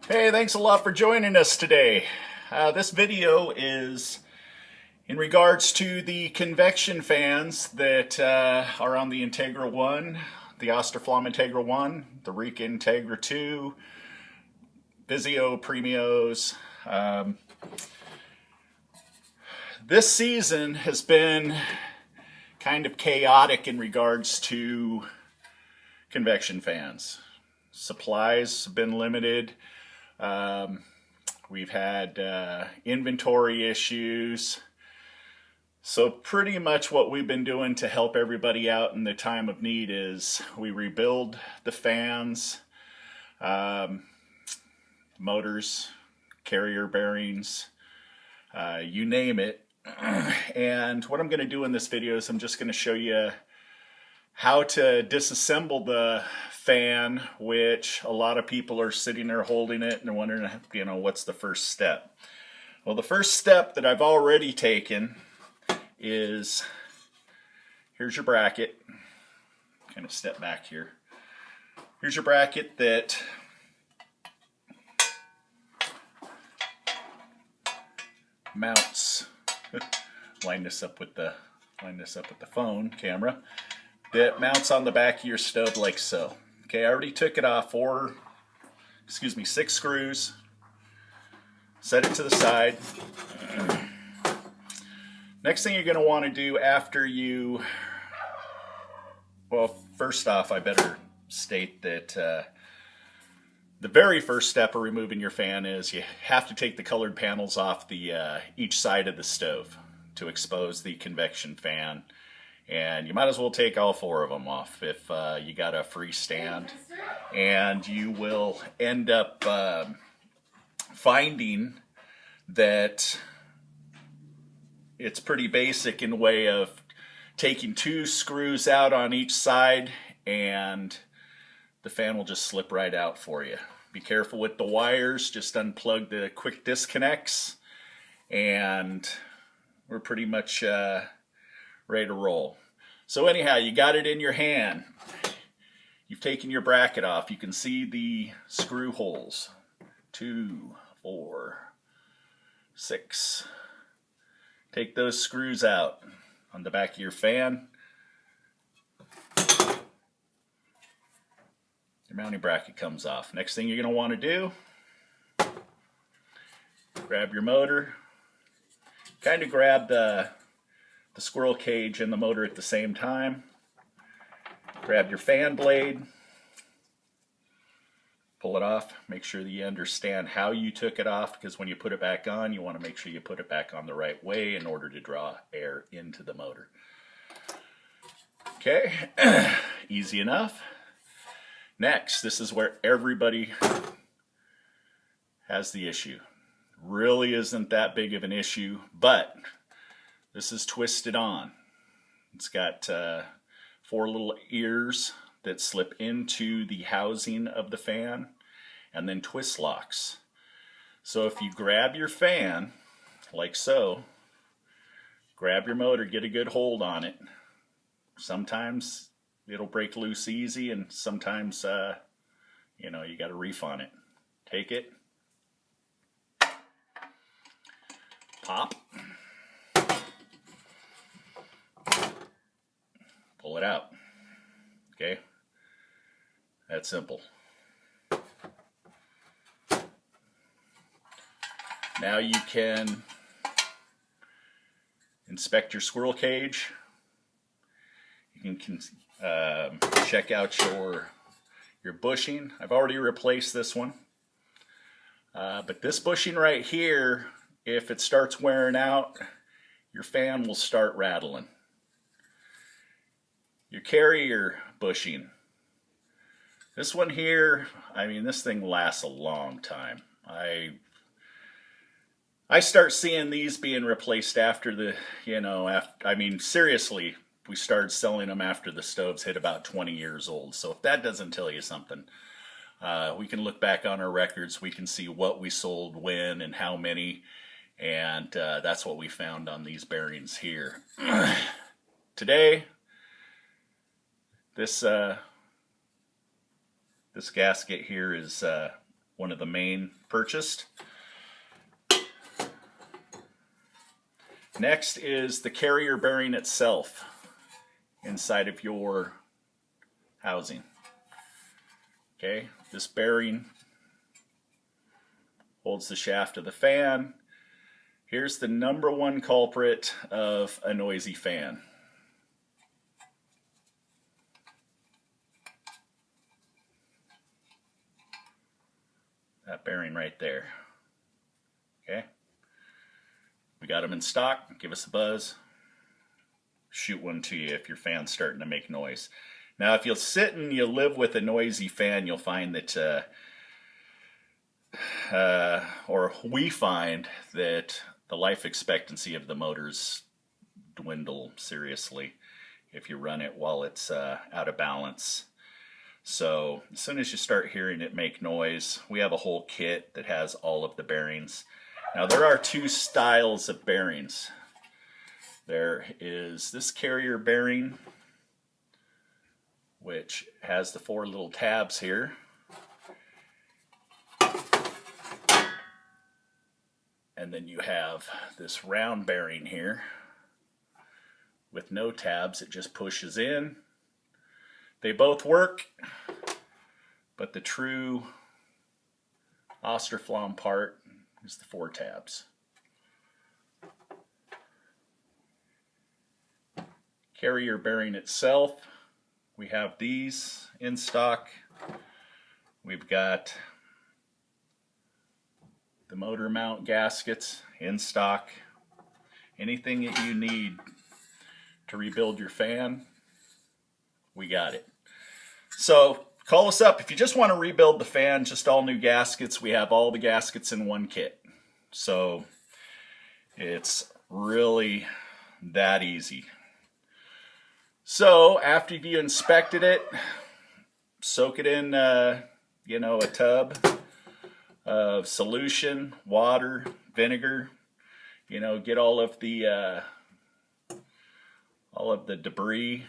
Hey, thanks a lot for joining us today. This video is in regards to the convection fans that are on the INTEGRA 1, the Austroflamm INTEGRA 1, the Rika INTEGRA 2, VISIO PREMIOs. This season has been kind of chaotic in regards to convection fans. Supplies have been limited. We've had inventory issues. So pretty much what we've been doing to help everybody out in the time of need is we rebuild the fans, motors, carrier bearings, you name it. And what I'm going to do in this video is I'm just going to show you how to disassemble the fan, which a lot of people are sitting there holding it and they're wondering, what's the first step? Well, the first step that I've already taken is, here's your bracket. Kind of step back here. Here's your bracket that mounts. Line this up with the phone camera. That mounts on the back of your stove like so. Okay, I already took it off 6 screws. Set it to the side. Next thing you're going to want to do after you, well, first off, I better state that the very first step of removing your fan is you have to take the colored panels off the each side of the stove to expose the convection fan. And you might as well take all 4 of them off if you got a free stand. And you will end up finding that it's pretty basic in the way of taking 2 screws out on each side and the fan will just slip right out for you. Be careful with the wires, just unplug the quick disconnects and we're pretty much ready to roll. So anyhow, you got it in your hand. You've taken your bracket off. You can see the screw holes. 2, 4, 6. Take those screws out on the back of your fan. Your mounting bracket comes off. Next thing you're going to want to do, grab your motor. Kind of grab the squirrel cage and the motor at the same time. Grab your fan blade. Pull it off. Make sure that you understand how you took it off, because when you put it back on, you want to make sure you put it back on the right way in order to draw air into the motor. Okay, easy enough. Next, this is where everybody has the issue. Really isn't that big of an issue, but this is twisted on. It's got 4 little ears that slip into the housing of the fan and then twist locks. So if you grab your fan like so, grab your motor, get a good hold on it. Sometimes it'll break loose easy and sometimes you got to reef on it. Take it, pop, pull it out. Okay, that's simple. Now you can inspect your squirrel cage. You can check out your bushing. I've already replaced this one, but this bushing right here, if it starts wearing out, your fan will start rattling. Your carrier bushing. This one here, this thing lasts a long time. I start seeing these being replaced after the, seriously, we started selling them after the stoves hit about 20 years old. So if that doesn't tell you something, we can look back on our records. We can see what we sold when and how many. And that's what we found on these bearings here. Today, this gasket here is one of the main purchased. Next is the carrier bearing itself inside of your housing. Okay, this bearing holds the shaft of the fan. Here's the number one culprit of a noisy fan. That bearing right there. Okay. We got them in stock. Give us a buzz. Shoot one to you if your fan's starting to make noise. Now, if you'll sit and you live with a noisy fan, you'll find that, or we find that the life expectancy of the motors dwindle seriously if you run it while it's out of balance. So as soon as you start hearing it make noise, we have a whole kit that has all of the bearings. Now, there are two styles of bearings. There is this carrier bearing, which has the 4 little tabs here. And then you have this round bearing here with no tabs. It just pushes in. They both work, but the true Austroflamm part is the 4 tabs. Carrier bearing itself, we have these in stock. We've got the motor mount gaskets in stock. Anything that you need to rebuild your fan, we got it. So call us up if you just want to rebuild the fan, just all new gaskets. We have all the gaskets in one kit. So it's really that easy. So after you inspected it, soak it in a tub of solution, water, vinegar, get all of the debris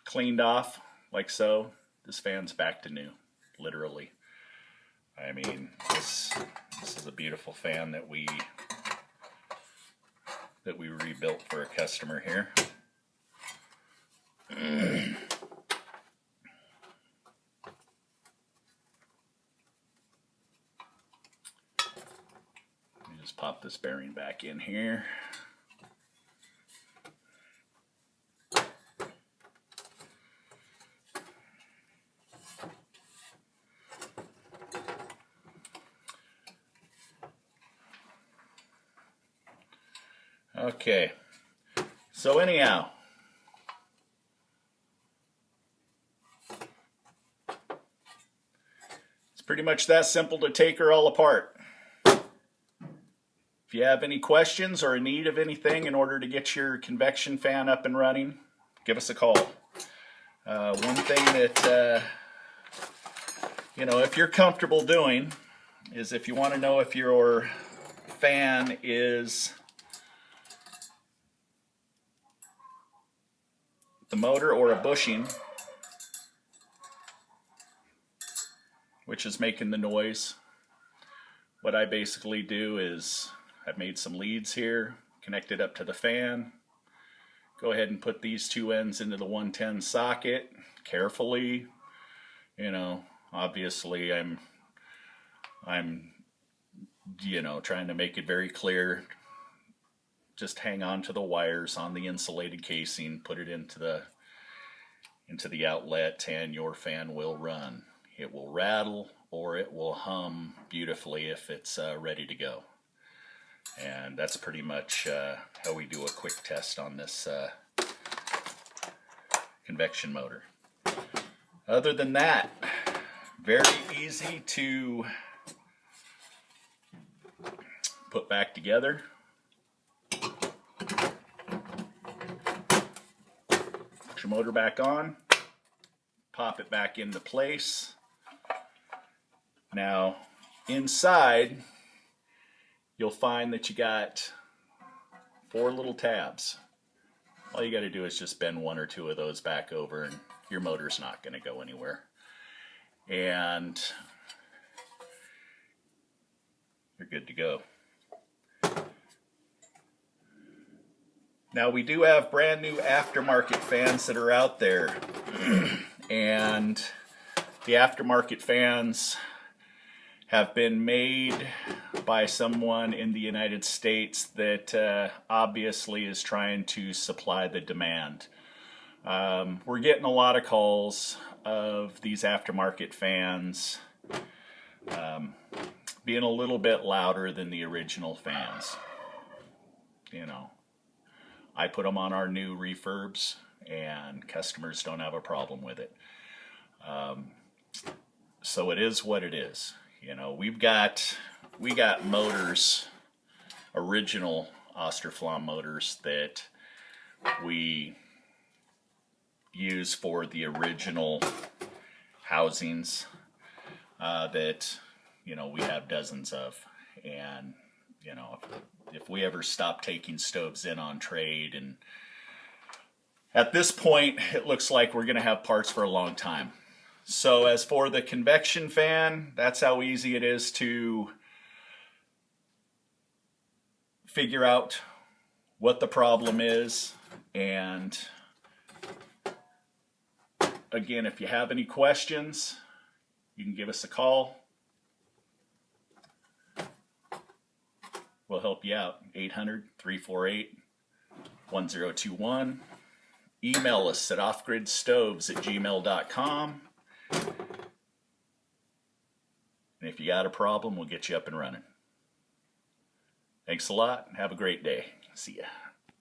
cleaned off like so. This fan's back to new, literally. I mean, this is a beautiful fan that we rebuilt for a customer here. Just pop this bearing back in here. Okay, so anyhow, it's pretty much that simple to take her all apart. If you have any questions or a need of anything in order to get your convection fan up and running, give us a call. One thing that, if you're comfortable doing is if you want to know if your fan is the motor or a bushing, which is making the noise, what I basically do is I've made some leads here, connected up to the fan. Go ahead and put these 2 ends into the 110 socket carefully. Obviously I'm trying to make it very clear. Just hang on to the wires on the insulated casing, put it into the outlet, and your fan will run. It will rattle or it will hum beautifully if it's ready to go. And that's pretty much how we do a quick test on this convection motor. Other than that, very easy to put back together. Put your motor back on, pop it back into place. Now, inside, you'll find that you got 4 little tabs. All you got to do is just bend 1 or 2 of those back over and your motor's not going to go anywhere. and you're good to go. Now we do have brand new aftermarket fans that are out there, and the aftermarket fans have been made by someone in the United States that obviously is trying to supply the demand. We're getting a lot of calls of these aftermarket fans being a little bit louder than the original fans. You know, I put them on our new refurbs and customers don't have a problem with it. So it is what it is. You know, we got motors, original Austroflamm motors that we use for the original housings that, you know, we have dozens of. And, you know, if we ever stop taking stoves in on trade, and at this point it looks like we're going to have parts for a long time. So as for the convection fan, that's how easy it is to figure out what the problem is. And again, if you have any questions, you can give us a call. We'll help you out. 800-348-1021. Email us at offgridstoves@gmail.com. And if you got a problem, we'll get you up and running. Thanks a lot. Have a great day. See ya.